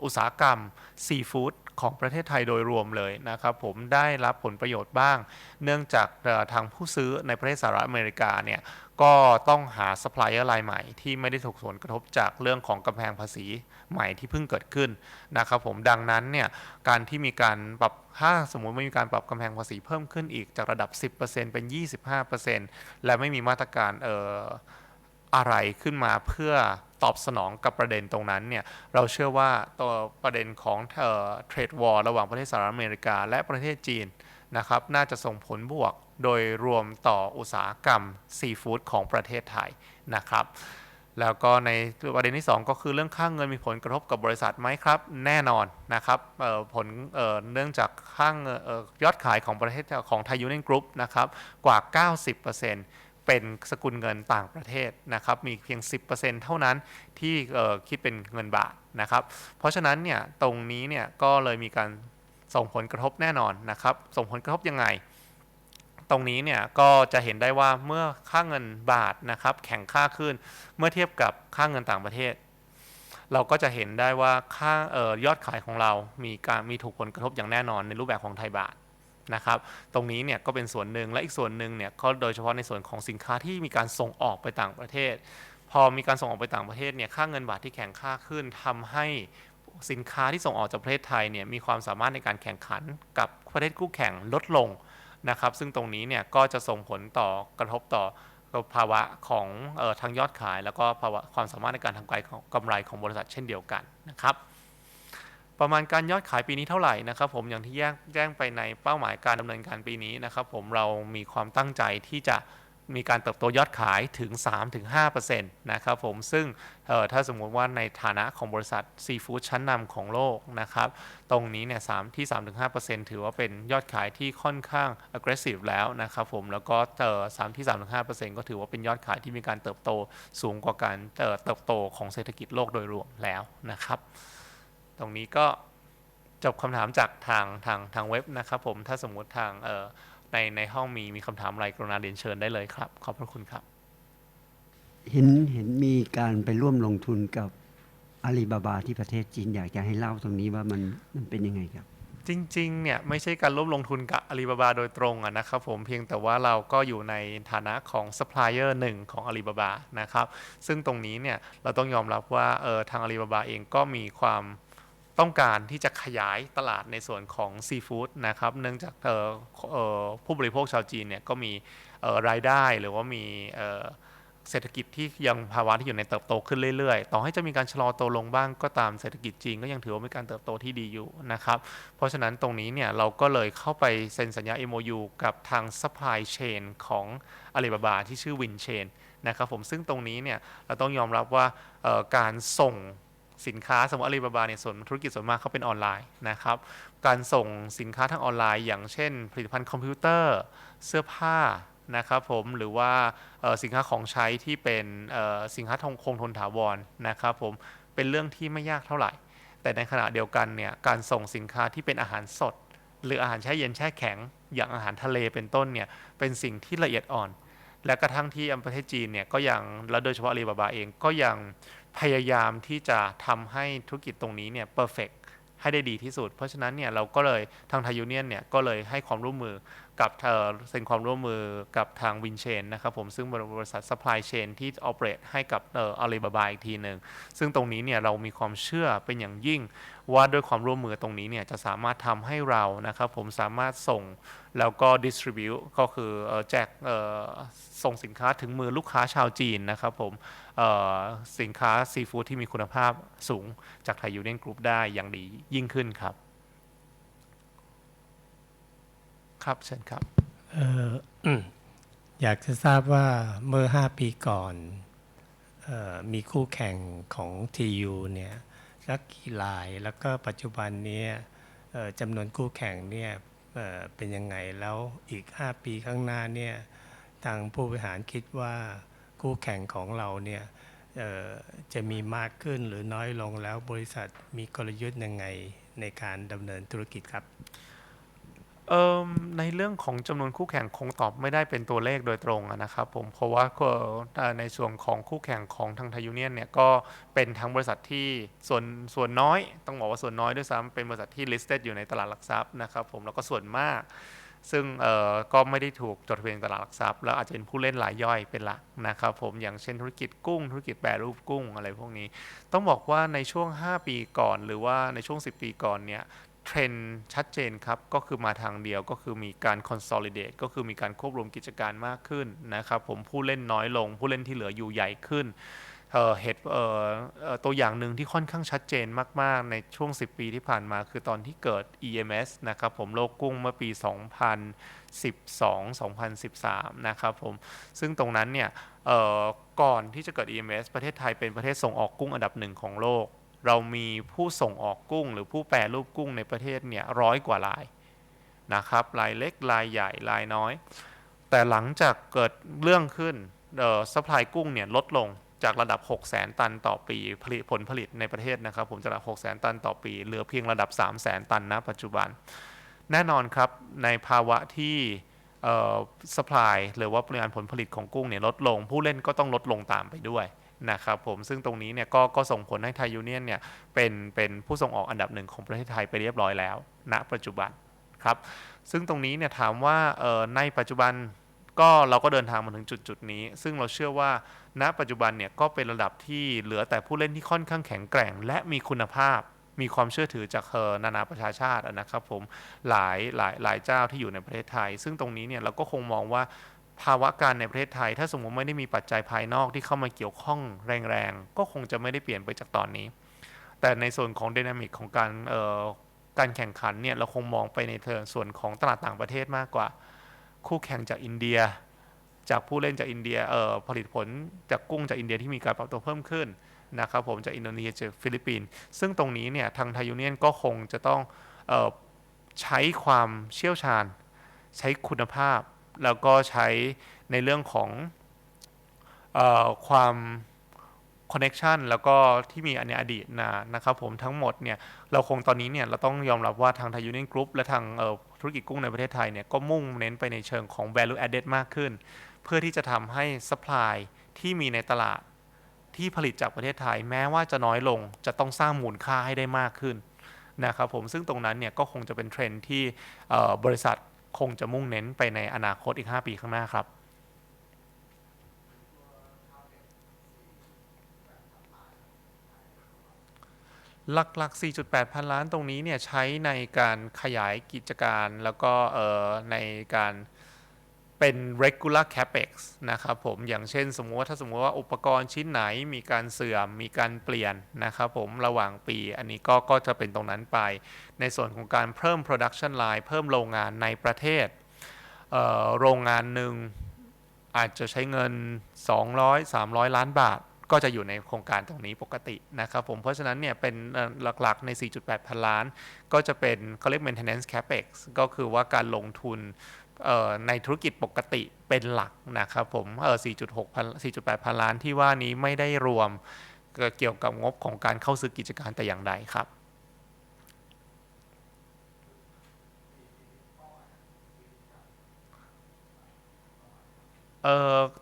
อุตสาหกรรมซีฟู้ดของประเทศไทยโดยรวมเลยนะครับผมได้รับผลประโยชน์บ้างเนื่องจากทางผู้ซื้อในประเทศสหรัฐอเมริกาเนี่ยก็ต้องหาซัพพลายเออร์รายใหม่ที่ไม่ได้ถูกผลกระทบจากเรื่องของกำแพงภาษีใหม่ที่เพิ่งเกิดขึ้นนะครับผมดังนั้นเนี่ยการที่มีการปรับถ้าสมมุติไม่มีการปรับกำแพงภาษีเพิ่มขึ้นอีกจากระดับ 10% เป็น 25% และไม่มีมาตรการอะไรขึ้นมาเพื่อตอบสนองกับประเด็นตรงนั้นเนี่ยเราเชื่อว่าตัวประเด็นของเทรดวอร์ระหว่างประเทศสหรัฐอเมริกาและประเทศจีนนะครับน่าจะส่งผลบวกโดยรวมต่ออุตสาหกรรมซีฟู้ดของประเทศไทยนะครับแล้วก็ในประเด็นที่2ก็คือเรื่องค่าเงินมีผลกระทบกับบริษัทไหมครับแน่นอนนะครับผลเนื่องจากค่าเงินยอดขายของประเทศของไทยยูเนียนกรุ๊ปนะครับกว่า 90%เป็นสกุลเงินต่างประเทศนะครับมีเพียง 10% เท่านั้นที่คิดเป็นเงินบาทนะครับเพราะฉะนั้นเนี่ยตรงนี้เนี่ยก็เลยมีการส่งผลกระทบแน่นอนนะครับส่งผลกระทบยังไงตรงนี้เนี่ยก็จะเห็นได้ว่าเมื่อค่าเงินบาทนะครับแข็งค่าขึ้นเมื่อเทียบกับค่าเงินต่างประเทศเราก็จะเห็นได้ว่าค่ายอดขายของเรามีถูกผลกระทบอย่างแน่นอนในรูปแบบของไทยบาทนะครับตรงนี้เนี่ยก็เป็นส่วนหนึ่งและอีกส่วนหนึ่งเนี่ยก็โดยเฉพาะในส่วนของสินค้าที่มีการส่งออกไปต่างประเทศพอมีการส่งออกไปต่างประเทศเนี่ยค่าเงินบาทที่แข็งค่าขึ้นทำให้สินค้าที่ส่งออกจากประเทศไทยเนี่ยมีความสามารถในการแข่งขันกับประเทศคู่แข่งลดลงนะครับซึ่งตรงนี้เนี่ยก็จะส่งผลต่อกระทบต่อภาวะของทางยอดขายแล้วก็ภาวะความสามารถในการทำกำไรของบริษัทเช่นเดียวกันนะครับประมาณการยอดขายปีนี้เท่าไหร่นะครับผมอย่างที่แจ้งไปในเป้าหมายการดำเนินการปีนี้นะครับผมเรามีความตั้งใจที่จะมีการเติบโตยอดขายถึง 3-5% นะครับผมซึ่งถ้าสมมุติว่าในฐานะของบริษัทซีฟู้ดชั้นนำของโลกนะครับตรงนี้เนี่ย3-5% ถือว่าเป็นยอดขายที่ค่อนข้าง aggressive แล้วนะครับผมแล้วก็3-5% ก็ถือว่าเป็นยอดขายที่มีการเติบโตสูงกว่าการเติบโตของเศรษฐกิจโลกโดยรวมแล้วนะครับตรงนี้ก็ จบคำถามจากทางเว็บนะครับผมถ้าสมมุติทางในห้องมีคำถามอะไรกรุณาเรียนเชิญได้เลยครับขอบพระคุณครับเห็นมีการไปร่วมลงทุนกับอาลีบาบาที่ประเทศจีนอยากจะให้เล่าตรงนี้ว่ามันเป็นยังไงครับจริงๆเนี่ยไม่ใช่การร่วมลงทุนกับอาลีบาบาโดยตรงนะครับผมเพียงแต่ว่าเราก็อยู่ในฐานะของซัพพลายเออร์หนึ่งของอาลีบาบานะครับซึ่งตรงนี้เนี่ยเราต้องยอมรับว่าทางอาลีบาบาเองก็มีความต้องการที่จะขยายตลาดในส่วนของซีฟู้ดนะครับเนื่องจากผู้บริโภคชาวจีนเนี่ยก็มีรายได้หรือว่ามีเศรษฐกิจที่ยังภาวะที่อยู่ในเติบโตขึ้นเรื่อยๆต่อให้จะมีการชะลอตัวลงบ้างก็ตามเศรษฐกิจจีนก็ยังถือว่ามีการเติบโตที่ดีอยู่นะครับเพราะฉะนั้นตรงนี้เนี่ยเราก็เลยเข้าไปเซ็นสัญญา MOU กับทาง supply chain ของ Alibaba ที่ชื่อ Win Chain นะครับผมซึ่งตรงนี้เนี่ยเราต้องยอมรับว่าการส่งสินค้าสมมติอาลีบาบาเนี่ยส่วนธุรกิจส่วนมากเขาเป็นออนไลน์นะครับการส่งสินค้าทางออนไลน์อย่างเช่นผลิตภัณฑ์คอมพิวเตอร์เสื้อผ้านะครับผมหรือว่าสินค้าของใช้ที่เป็นสินค้าคงทนถาวรนะครับผมเป็นเรื่องที่ไม่ยากเท่าไหร่แต่ในขณะเดียวกันเนี่ยการส่งสินค้าที่เป็นอาหารสดหรืออาหารแช่เย็นแช่แข็งอย่างอาหารทะเลเป็นต้นเนี่ยเป็นสิ่งที่ละเอียดอ่อนและกระทั่งที่ประเทศจีนเนี่ยก็ยังและโดยเฉพาะอาลีบาบาเองก็ยังพยายามที่จะทำให้ธุรกิจตรงนี้เนี่ย perfect ให้ได้ดีที่สุดเพราะฉะนั้นเนี่ยเราก็เลยทางไทยยูเนียนเนี่ยก็เลยให้ความร่วมมือกับเซ็นความร่วมมือกับทางวินเชนนะครับผมซึ่งบริษัท supply chain ที่ operate ให้กับอาลีบาบาอีกทีหนึ่งซึ่งตรงนี้เนี่ยเรามีความเชื่อเป็นอย่างยิ่งว่าด้วยความร่วมมือตรงนี้เนี่ยจะสามารถทำให้เรานะครับผมสามารถส่งแล้วก็ distribute ก็คือแจกส่งสินค้าถึงมือลูกค้าชาวจีนนะครับผมสินค้าซีฟู้ดที่มีคุณภาพสูงจากไทยยูเนียนกรุ๊ปได้อย่างดียิ่งขึ้นครับครับเชิญครับอยากจะทราบว่าเมื่อ5 ปีก่อนมีคู่แข่งของ TU เนี่ยสักกี่รายแล้วก็ปัจจุบันนี้จำนวนคู่แข่งเนี่ยเป็นยังไงแล้วอีก5 ปีข้างหน้าเนี่ยทางผู้บริหารคิดว่าคู่แข่งของเราเนี่ยจะมีมากขึ้นหรือน้อยลงแล้วบริษัทมีกลยุทธ์ยังไงในการดำเนินธุรกิจครับในเรื่องของจำนวนคู่แข่งคงตอบไม่ได้เป็นตัวเลขโดยตรงนะครับผมเพราะว่าในส่วนของคู่แข่งของทางไทยยูเนียนเนี่ยก็เป็นทั้งบริษัทที่ส่วนน้อยต้องบอกว่าส่วนน้อยด้วยซ้ำเป็นบริษัทที่ listed อยู่ในตลาดหลักทรัพย์นะครับผมแล้วก็ส่วนมากซึ่งก็ไม่ได้ถูกจดทะเบียนตลาดหลักทรัพย์แล้วอาจจะเป็นผู้เล่นรายย่อยเป็นหลักนะครับผมอย่างเช่นธุรกิจกุ้งธุรกิจแปรรูปกุ้งอะไรพวกนี้ต้องบอกว่าในช่วง5 ปีก่อนหรือว่าในช่วง10 ปีก่อนเนี่ยเทรนด์ชัดเจนครับก็คือมาทางเดียวก็คือมีการ consolidate ก็คือมีการควบรวมกิจการมากขึ้นนะครับผมผู้เล่นน้อยลงผู้เล่นที่เหลืออยู่ใหญ่ขึ้นตัวอย่างหนึ่งที่ค่อนข้างชัดเจนมากๆในช่วง10 ปีที่ผ่านมาคือตอนที่เกิด EMS นะครับผมโลกกุ้งเมื่อปี 2012-2013 นะครับผมซึ่งตรงนั้นเนี่ยก่อนที่จะเกิด EMS ประเทศไทยเป็นประเทศส่งออกกุ้งอันดับ1ของโลกเรามีผู้ส่งออกกุ้งหรือผู้แปรรูปกุ้งในประเทศเนี่ย100 กว่ารายนะครับรายเล็กรายใหญ่รายน้อยแต่หลังจากเกิดเรื่องขึ้นซัพพลายกุ้งเนี่ยลดลงจากระดับ 600,000 ตันต่อปีผลผลิตในประเทศนะครับผมจากระดับ 600,000 ตันต่อปีเหลือเพียงระดับ 300,000 ตันณปัจจุบันแน่นอนครับในภาวะที่supply หรือว่าปริมาณผลผลิตของกุ้งเนี่ยลดลงผู้เล่นก็ต้องลดลงตามไปด้วยนะครับผมซึ่งตรงนี้เนี่ยก็ส่งผลให้ไทยยูเนียนเนี่ยเป็นผู้ส่งออกอันดับ1ของประเทศไทยไปเรียบร้อยแล้วณปัจจุบันครับซึ่งตรงนี้เนี่ยถามว่าในปัจจุบันก็เราก็เดินทางมาถึงจุดนี้ซึ่งเราเชื่อว่าณปัจจุบันเนี่ยก็เป็นระดับที่เหลือแต่ผู้เล่นที่ค่อนข้างแข็งแกร่งและมีคุณภาพมีความเชื่อถือจากนานาประชาชาตินะครับผมหลายเจ้าที่อยู่ในประเทศไทยซึ่งตรงนี้เนี่ยเราก็คงมองว่าภาวะการในประเทศไทยถ้าสมมติไม่ได้มีปัจจัยภายนอกที่เข้ามาเกี่ยวข้องแรงๆก็คงจะไม่ได้เปลี่ยนไปจากตอนนี้แต่ในส่วนของไดนามิกของการแข่งขันเนี่ยเราคงมองไปในส่วนของตลาดต่างประเทศมากกว่าคู่แข่งจากอินเดียจากผู้เล่นจากอินเดียผลิตผลจากกุ้งจากอินเดียที่มีการปรับตัวเพิ่มขึ้นนะครับผมจากอินโดนีเซียจากฟิลิปปินส์ซึ่งตรงนี้เนี่ยทางไทยยูเนียนก็คงจะต้องใช้ความเชี่ยวชาญใช้คุณภาพแล้วก็ใช้ในเรื่องของความ คอนเนคชันแล้วก็ที่มีในอดีตนะครับผมทั้งหมดเนี่ยเราคงตอนนี้เนี่ยเราต้องยอมรับว่าทางไทยยูเนียนกรุ๊ปและทางธุรกิจกุ้งในประเทศไทยเนี่ยก็มุ่งเน้นไปในเชิงของ value added มากขึ้นเพื่อที่จะทำให้ supply ที่มีในตลาดที่ผลิตจากประเทศไทยแม้ว่าจะน้อยลงจะต้องสร้างมูลค่าให้ได้มากขึ้นนะครับผมซึ่งตรงนั้นเนี่ยก็คงจะเป็นเทรนด์ที่บริษัทคงจะมุ่งเน้นไปในอนาคตอีก5 ปีข้างหน้าครับหลักๆ 4.8 พันล้านตรงนี้เนี่ยใช้ในการขยายกิจการแล้วก็ในการเป็น regular capex นะครับผมอย่างเช่นสมมติว่าอุปกรณ์ชิ้นไหนมีการเสื่อมมีการเปลี่ยนนะครับผมระหว่างปีอันนี้ก็จะเป็นตรงนั้นไปในส่วนของการเพิ่ม production line เพิ่มโรงงานในประเทศโรงงานหนึ่งอาจจะใช้เงิน200-300 ล้านบาทก็จะอยู่ในโครงการตรงนี้ปกตินะครับผมเพราะฉะนั้นเนี่ยเป็นหลักๆใน 4.8 พันล้านก็จะเป็นเขาเรียก maintenance capex ก็คือว่าการลงทุนในธุรกิจปกติเป็นหลักนะครับผม4.8 พันล้านที่ว่านี้ไม่ได้รวมเกี่ยวกับงบของการเข้าซื้อกิจการแต่อย่างใดครับ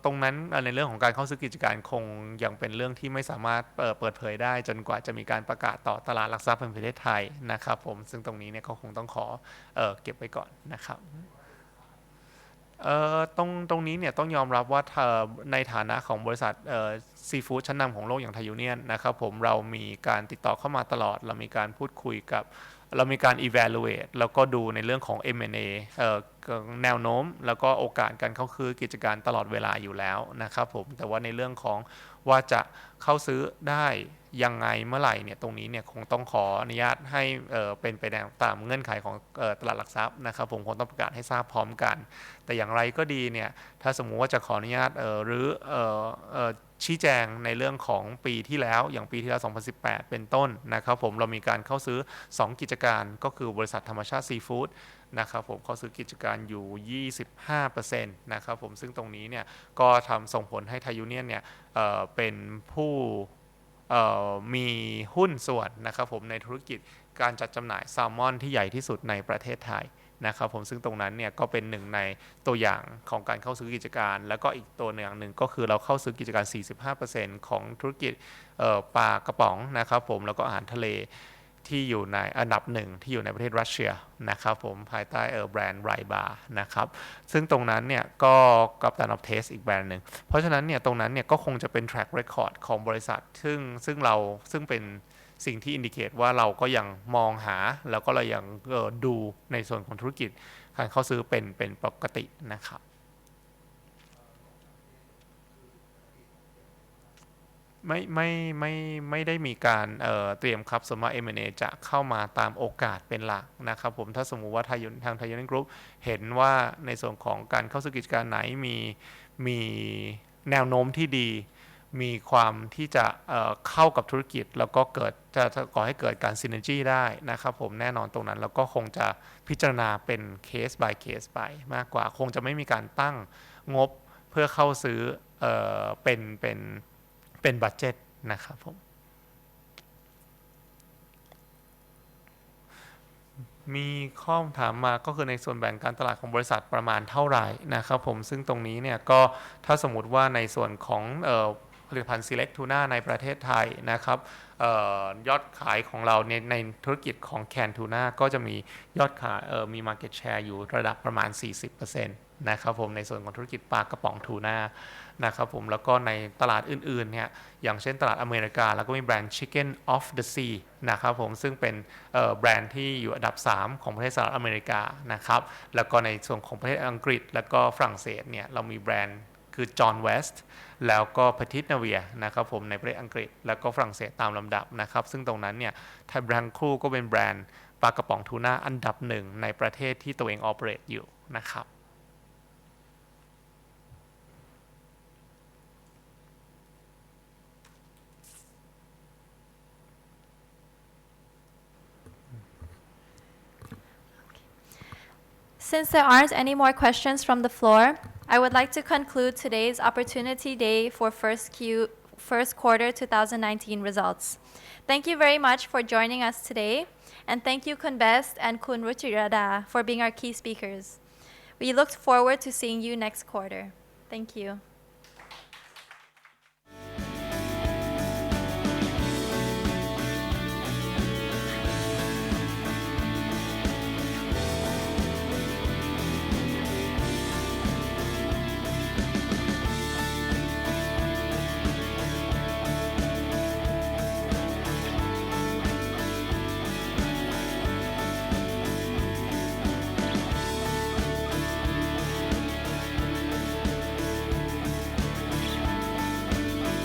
ตรงนั้นในเรื่องของการเข้าซื้อกิจการคงยังเป็นเรื่องที่ไม่สามารถเปิดเผยได้จนกว่าจะมีการประกาศต่อตลาดหลักทรัพย์แห่งประเทศไทยนะครับผมซึ่งตรงนี้เนี่ยก็คงต้องขอเก็บไว้ก่อนนะครับตรงนี้เนี่ยต้องยอมรับว่าในฐานะของบริษัทซีฟู้ดชั้นนำของโลกอย่างไทยยูเนียนนะครับผมเรามีการติดต่อเข้ามาตลอดเรามีการพูดคุยกับเรามีการ evaluate แล้วก็ดูในเรื่องของ M&A แนวโน้มแล้วก็โอกาสการเข้าซื้อกิจการตลอดเวลาอยู่แล้วนะครับผมแต่ว่าในเรื่องของว่าจะเข้าซื้อได้ยังไงเมื่อไหร่เนี่ยตรงนี้เนี่ยคงต้องขออนุญาตให้เป็นไปตามเงื่อนไขของตลาดหลักทรัพย์นะครับผมคงต้องประกาศให้ทราบพร้อมกันแต่อย่างไรก็ดีเนี่ยถ้าสมมุติว่าจะขออนุญาตหรือชี้แจงในเรื่องของปีที่แล้วอย่างปีที่แล้ว2018เป็นต้นนะครับผมเรามีการเข้าซื้อ2กิจการก็คือบริษัทธรรมชาติซีฟู้ดนะครับผมเข้าซื้อกิจการอยู่ 25% นะครับผมซึ่งตรงนี้เนี่ยก็ส่งผลให้ไทยยูเนียนเนี่ยเป็นผู้มีหุ้นส่วนนะครับผมในธุรกิจการจัดจำหน่ายแซลมอนที่ใหญ่ที่สุดในประเทศไทยนะครับผมซึ่งตรงนั้นเนี่ยก็เป็นหนึ่งในตัวอย่างของการเข้าซื้อกิจการแล้วก็อีกตัวอย่างหนึ่งก็คือเราเข้าซื้อกิจการ 45% ของธุรกิจปลากระป๋องนะครับผมแล้วก็อาหารทะเลที่อยู่ในอันดับหนึ่งที่อยู่ในประเทศรัสเซียนะครับผมภายใต้แบรนด์ไรบาร์นะครับซึ่งตรงนั้นเนี่ยก็กับการออฟเทสอีกแบรนด์หนึ่งเพราะฉะนั้นเนี่ยตรงนั้นเนี่ยก็คงจะเป็น track record ของบริษัทซึ่งเป็นสิ่งที่อินดิเคตว่าเราก็ยังมองหาแล้วก็เรายังดูในส่วนของธุรกิจการเข้าซื้อเป็นปกตินะครับไม่ได้มีการเตรียมครับส่วนมาก M&A จะเข้ามาตามโอกาสเป็นหลักนะครับผมถ้าสมมุติว่าทางไทยยูเนียนกรุ๊ปเห็นว่าในส่วนของการเข้าซื้อกิจการไหนมีแนวโน้มที่ดีมีความที่จะเข้ากับธุรกิจแล้วก็จะก่อให้เกิดการซินเนอร์จีได้นะครับผมแน่นอนตรงนั้นแล้วก็คงจะพิจารณาเป็นเคส by เคสไปมากกว่าคงจะไม่มีการตั้งงบเพื่อเข้าซื้อเป็นบัดเจ็ตนะครับผมมีข้อถามมาก็คือในส่วนแบ่งการตลาดของบริษัทประมาณเท่าไหร่นะครับผมซึ่งตรงนี้เนี่ยก็ถ้าสมมติว่าในส่วนของผลิตภัณฑ์ Select Tuna ในประเทศไทยนะครับยอดขายของเราในธุรกิจของแคนทูน่าก็จะมียอดขายมี Market Share อยู่ระดับประมาณ 40% นะครับผมในส่วนของธุรกิจปลากระป๋องทูน่านะครับผมแล้วก็ในตลาดอื่นๆเนี่ยอย่างเช่นตลาดอเมริกาแล้วก็มีแบรนด์ Chicken of the Sea นะครับผมซึ่งเป็นแบรนด์ที่อยู่อันดับ3ของประเทศสหรัฐอเมริกานะครับแล้วก็ในส่วนของประเทศอังกฤษแล้วก็ฝรั่งเศสเนี่ยเรามีแบรนด์คือ John West แล้วก็ Petit Navire นะครับผมในประเทศอังกฤษแล้วก็ฝรั่งเศสตามลำดับนะครับซึ่งตรงนั้นเนี่ยไทยแบรนด์คู่ก็เป็นแบรนด์ปลากระป๋องทูน่าอันดับหนึ่งในประเทศที่ตัวเองออเปเรตอยู่นะครับSince there aren't any more questions from the floor, I would like to conclude today's Opportunity Day for first first quarter 2019 results. Thank you very much for joining us today, and thank you Kun Best and Kun Ruchirada for being our key speakers. We look forward to seeing you next quarter. Thank you.